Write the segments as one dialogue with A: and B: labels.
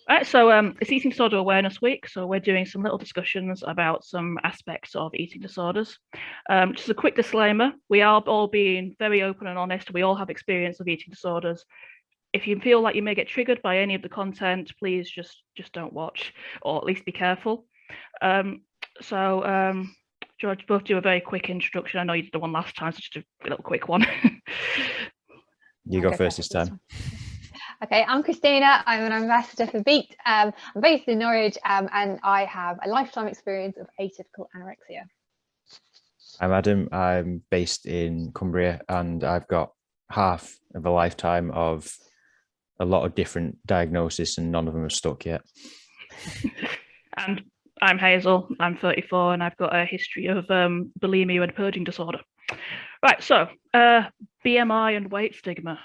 A: Right, so it's Eating Disorder Awareness Week, so we're doing some little discussions about some aspects of eating disorders. Just a quick disclaimer, we are all being very open and honest. We all have experience of eating disorders. If you feel like you may get triggered by any of the content, please just don't watch, or at least be careful. George, both do a very quick introduction. I know you did the one last time, so just a little quick one.
B: You go first this time.
C: Okay, I'm Christina. I'm an ambassador for BEAT. I'm based in Norwich and I have a lifetime experience of atypical anorexia.
B: I'm Adam. I'm based in Cumbria and I've got half of a lifetime of a lot of different diagnoses and none of them are stuck yet.
A: And I'm Hazel. I'm 34 and I've got a history of bulimia and purging disorder. Right, so BMI and weight stigma.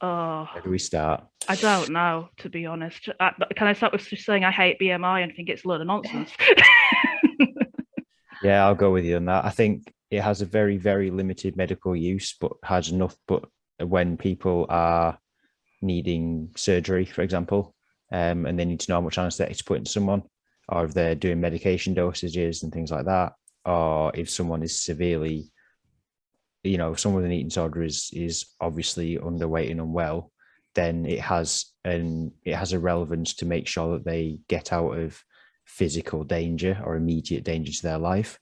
B: Where do we start?
A: I don't know, to be honest. Can I start with just saying I hate BMI and think it's a load of nonsense?
B: Yeah, I'll go with you on that. I think it has a very, very limited medical use, but has enough. But when people are needing surgery, for example, and they need to know how much anesthetic to put into someone, or if they're doing medication dosages and things like that, or if someone is severely, if someone with an eating disorder is obviously underweight and unwell, then it has a relevance to make sure that they get out of physical danger or immediate danger to their life.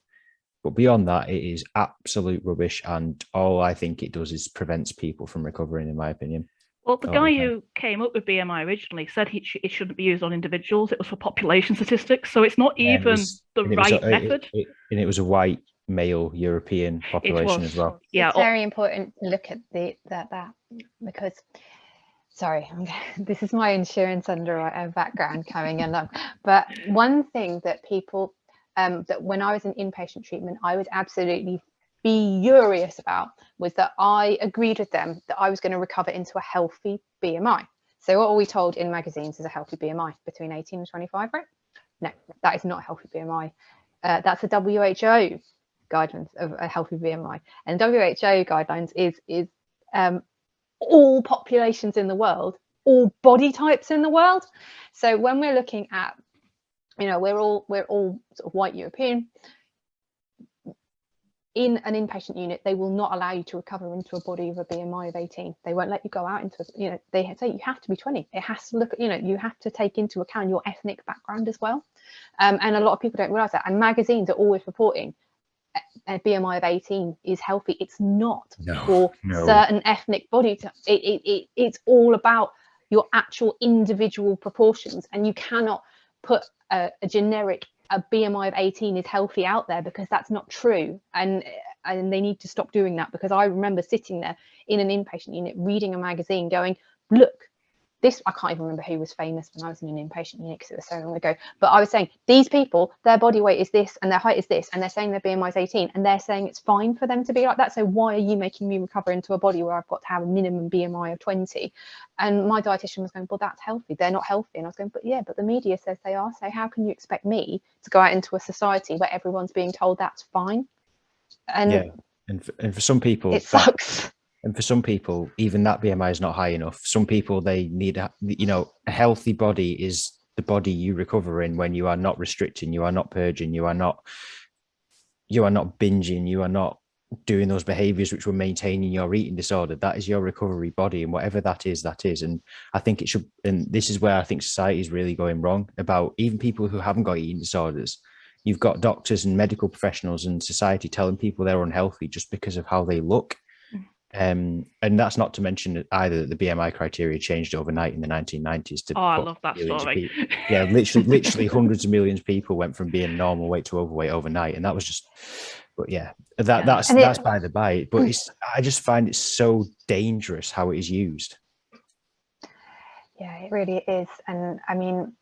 B: But beyond that, it is absolute rubbish, and all I think it does is prevents people from recovering, in my opinion.
A: Well, the guy who came up with BMI originally said it shouldn't be used on individuals. It was for population statistics, so it's not even the right method.
B: And it was a white male European population as well.
C: Yeah, it's very important to look at that because, sorry, this is my insurance underwriter background coming in. But one thing that people, that when I was in inpatient treatment, I would absolutely be furious about was that I agreed with them that I was going to recover into a healthy BMI. So what are we told in magazines is a healthy BMI between 18 and 25, right? No, that is not a healthy BMI. That's a WHO guidelines of a healthy BMI, and WHO guidelines is all populations in the world, all body types in the world. So when we're looking at, we're all sort of white European. In an inpatient unit, they will not allow you to recover into a body of a BMI of 18. They won't let you go out into, they say you have to be 20. It has to look, you have to take into account your ethnic background as well. And a lot of people don't realize that. And magazines are always reporting a BMI of 18 is healthy. It's not for certain ethnic body types. It's all about your actual individual proportions. And you cannot put a generic a BMI of 18 is healthy out there, because that's not true, and they need to stop doing that. Because I remember sitting there in an inpatient unit reading a magazine going, look, this, I can't even remember who was famous when I was in an inpatient unit because it was so long ago, but I was saying these people, their body weight is this and their height is this, and they're saying their BMI is 18 and they're saying it's fine for them to be like that. So why are you making me recover into a body where I've got to have a minimum BMI of 20? And my dietitian was going, well, that's healthy. They're not healthy. And I was going, but yeah, but the media says they are. So how can you expect me to go out into a society where everyone's being told that's fine? And
B: yeah, and for some people
C: it sucks.
B: And for some people, even that BMI is not high enough. Some people, they need, a healthy body is the body you recover in when you are not restricting, you are not purging, you are not binging, you are not doing those behaviors which were maintaining your eating disorder. That is your recovery body, and whatever that is, that is. And I think it should, and this is where I think society is really going wrong about even people who haven't got eating disorders. You've got doctors and medical professionals and society telling people they're unhealthy just because of how they look. And that's not to mention either that the BMI criteria changed overnight in the 1990s.
A: I love that story.
B: Yeah, literally hundreds of millions of people went from being normal weight to overweight overnight, and that was just. But yeah, that's by the by. But I just find it so dangerous how it is used.
C: Yeah, it really is, and I mean.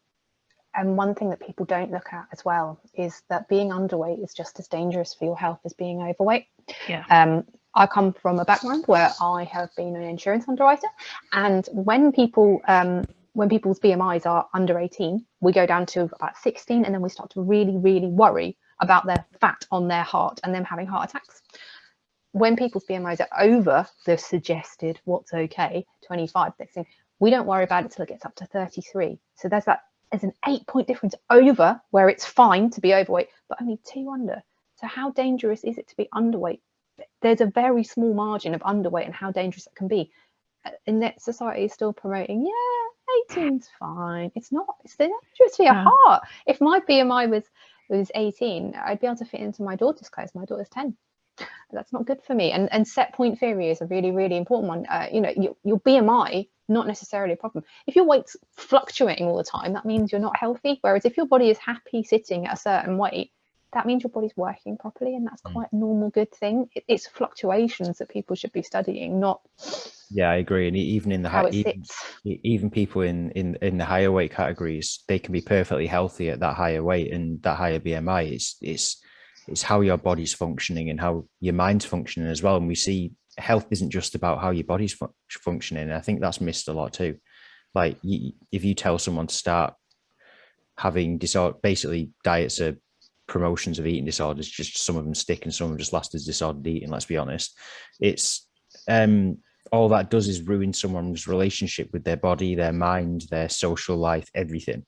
C: And one thing that people don't look at as well is that being underweight is just as dangerous for your health as being overweight.
A: Yeah.
C: I come from a background where I have been an insurance underwriter, and when people's BMIs are under 18, we go down to about 16, and then we start to really, really worry about their fat on their heart and them having heart attacks. When people's BMIs are over the suggested what's okay, 25, they think, We don't worry about it till it gets up to 33. So there's an 8-point difference over where it's fine to be overweight, but only 2 under. So how dangerous is it to be underweight? There's a very small margin of underweight and how dangerous it can be. And that society is still promoting, 18's fine. It's not. It's dangerous for your heart. If my BMI was 18, I'd be able to fit into my daughter's clothes. My daughter's 10. That's not good for me. And set point theory is a really, really important one. Your BMI, not necessarily a problem. If your weight's fluctuating all the time, that means you're not healthy. Whereas if your body is happy sitting at a certain weight, that means your body's working properly, and that's quite a normal, good thing. It's fluctuations that people should be studying, not.
B: Yeah, I agree. And even in the even people in the higher weight categories, they can be perfectly healthy at that higher weight and that higher BMI. It's how your body's functioning and how your mind's functioning as well. And we see health isn't just about how your body's functioning. And I think that's missed a lot too. Like if you tell someone to start having basically diets are promotions of eating disorders, just some of them stick and some of them just last as disordered eating. Let's be honest. It's all that does is ruin someone's relationship with their body, their mind, their social life, everything.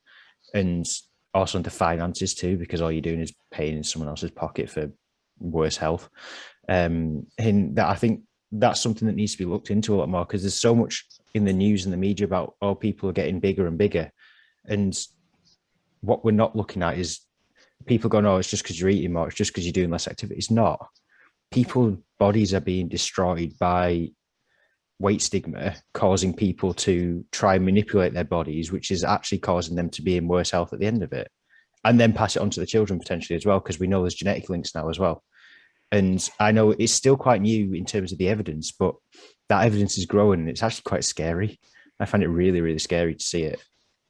B: And also into finances too, because all you're doing is paying in someone else's pocket for worse health. And that, I think that's something that needs to be looked into a lot more, because there's so much in the news and the media about, oh, people are getting bigger and bigger. And what we're not looking at is people going, oh, it's just because you're eating more, it's just because you're doing less activity. It's not. People's bodies are being destroyed by weight stigma, causing people to try and manipulate their bodies, which is actually causing them to be in worse health at the end of it, and then pass it on to the children potentially as well, because we know there's genetic links now as well. And I know it's still quite new in terms of the evidence, but that evidence is growing and it's actually quite scary. I find it really, really scary to see it.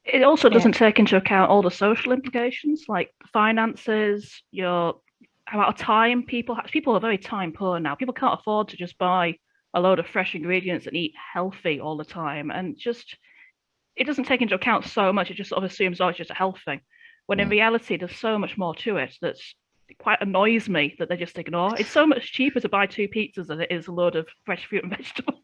A: It also doesn't take into account all the social implications, like finances, your amount of time people are very time poor now. People can't afford to just buy a load of fresh ingredients and eat healthy all the time. And just, it doesn't take into account so much. It just sort of assumes, oh, it's just a health thing. When in reality, there's so much more to it that's quite annoys me that they just ignore. It's so much cheaper to buy 2 pizzas than it is a load of fresh fruit and vegetables.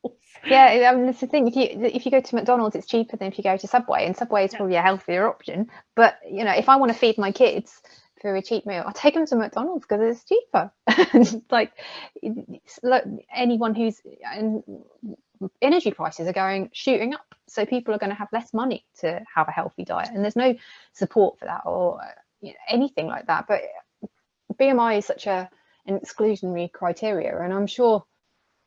C: Yeah, I mean, it's the thing. If you go to McDonald's, it's cheaper than if you go to Subway, and Subway is probably a healthier option. But if I want to feed my kids for a cheap meal, I take them to McDonald's because it's cheaper. like anyone who's energy prices are shooting up, so people are going to have less money to have a healthy diet, and there's no support for that or anything like that. But BMI is such an exclusionary criteria, and I'm sure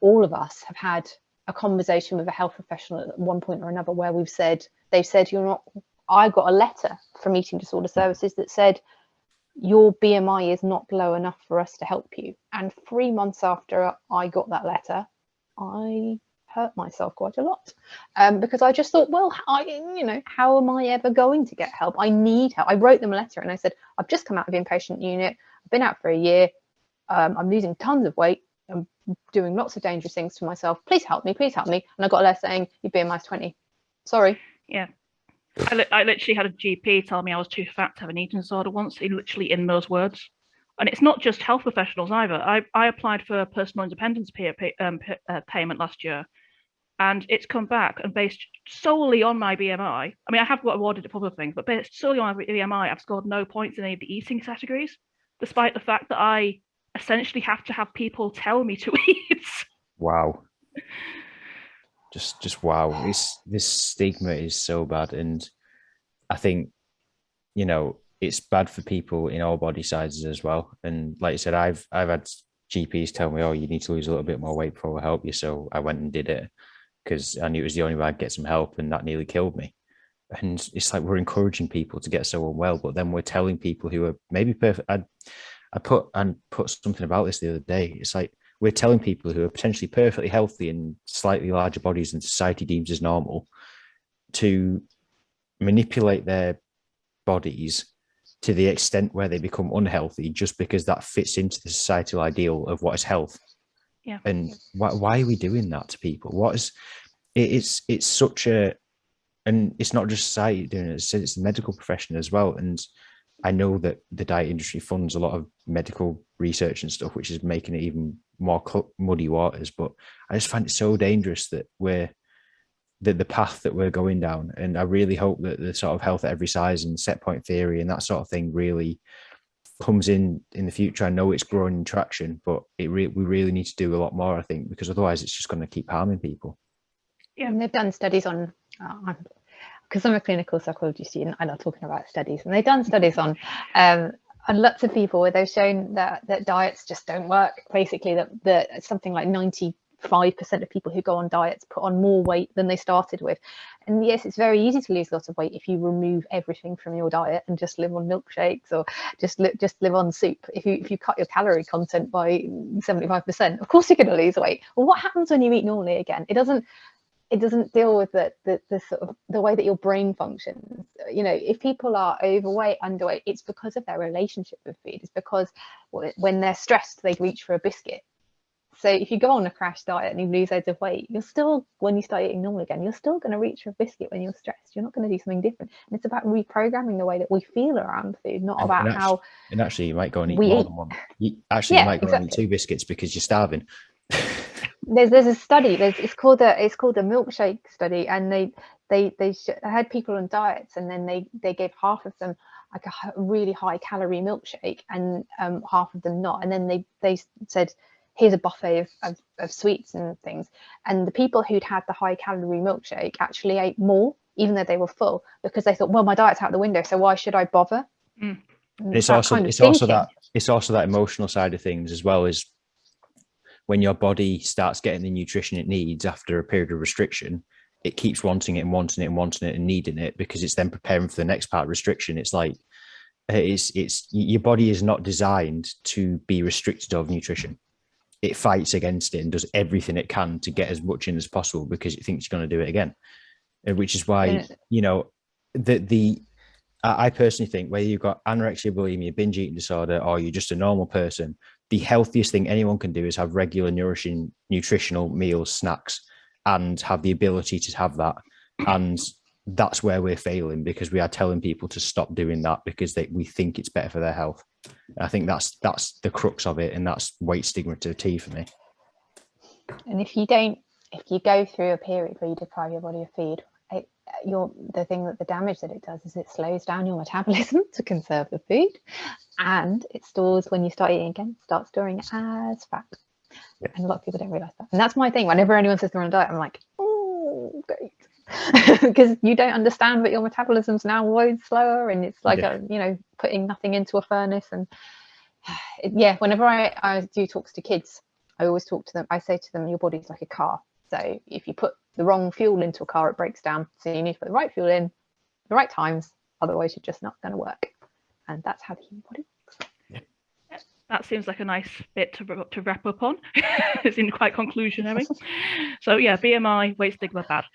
C: all of us have had a conversation with a health professional at one point or another where they've said you're not. I got a letter from Eating Disorder Services that said your BMI is not low enough for us to help you. And 3 months after I got that letter, I hurt myself quite a lot because I just thought, well, how am I ever going to get help? I need help. I wrote them a letter and I said, I've just come out of the inpatient unit. I've been out for a year. I'm losing tons of weight. I'm doing lots of dangerous things to myself. Please help me. Please help me. And I got a letter saying your BMI is 20. Sorry.
A: Yeah. I literally had a GP tell me I was too fat to have an eating disorder once, literally in those words. And it's not just health professionals either. I applied for a personal independence payment last year, and it's come back and based solely on my BMI. I mean, I have got awarded a couple of things, but based solely on my BMI, I've scored no points in any of the eating categories, despite the fact that I essentially have to have people tell me to eat.
B: Wow. Just wow. This stigma is so bad. And I think, it's bad for people in all body sizes as well. And like you said, I've had GPs tell me, oh, you need to lose a little bit more weight before we'll help you. So I went and did it because I knew it was the only way I'd get some help, and that nearly killed me. And it's like we're encouraging people to get so unwell, but then we're telling people who are maybe perfect. I put something about this the other day. It's like we're telling people who are potentially perfectly healthy and slightly larger bodies than society deems as normal to manipulate their bodies to the extent where they become unhealthy just because that fits into the societal ideal of what is health.
A: Yeah.
B: And why are we doing that to people? It's such a, and it's not just society doing it, it's the medical profession as well. And I know that the diet industry funds a lot of medical research and stuff, which is making it even more muddy waters. But I just find it so dangerous that we're the path that we're going down. And I really hope that the sort of health at every size and set point theory and that sort of thing really comes in the future. I know it's growing in traction, but we really need to do a lot more, I think, because otherwise it's just going to keep harming people.
C: Yeah, and they've done studies on, because I'm a clinical psychology student, I love talking about studies, and they've done studies on lots of people where they've shown that diets just don't work. Basically, that something like 95% of people who go on diets put on more weight than they started with. And yes, it's very easy to lose lots of weight if you remove everything from your diet and just live on milkshakes or just live on soup. If you cut your calorie content by 75%, of course you're going to lose weight. Well, what happens when you eat normally again? It doesn't deal with the sort of the way that your brain functions. You know, if people are overweight, underweight, it's because of their relationship with food. It's because when they're stressed, they reach for a biscuit. So if you go on a crash diet and you lose loads of weight, you're still, when you start eating normal again, you're still going to reach for a biscuit when you're stressed. You're not going to do something different. And it's about reprogramming the way that we feel around food, not about how.
B: And actually, you might go and eat more than one. You might go and eat 2 biscuits because you're starving.
C: There's a study. It's called the milkshake study, and they had people on diets, and then they gave half of them like a really high calorie milkshake, and half of them not. And then they said, here's a buffet of sweets and things. And the people who'd had the high calorie milkshake actually ate more, even though they were full, because they thought, well, my diet's out the window, so why should I bother?
B: It's also that emotional side of things, as well as when your body starts getting the nutrition it needs after a period of restriction, it keeps wanting it and wanting it and wanting it and needing it, because it's then preparing for the next part of restriction. It's like, it's your body is not designed to be restricted of nutrition. It fights against it and does everything it can to get as much in as possible because it thinks you're going to do it again. Which is why, you know, I personally think whether you've got anorexia, bulimia, binge eating disorder, or you're just a normal person, the healthiest thing anyone can do is have regular nourishing nutritional meals, snacks, and have the ability to have that. And that's where we're failing, because we are telling people to stop doing that because we think it's better for their health. I think that's the crux of it, and that's weight stigma to a T for me.
C: And if you go through a period where you deprive your body of food, the damage that it does is it slows down your metabolism to conserve the food, and it stores, when you start eating again, start storing it as fat. Yeah. And a lot of people don't realize that. And that's my thing. Whenever anyone says they're on a diet, I'm like, oh, great. Because you don't understand that your metabolism's now way slower, and it's like putting nothing into a furnace. And whenever I do talks to kids, I always talk to them, I say to them, your body's like a car. So if you put the wrong fuel into a car, it breaks down. So you need to put the right fuel in the right times, otherwise you're just not going to work. And that's how the human body works.
A: Yeah. That seems like a nice bit to wrap up on. It's in quite conclusionary. So yeah, BMI, weight stigma, bad.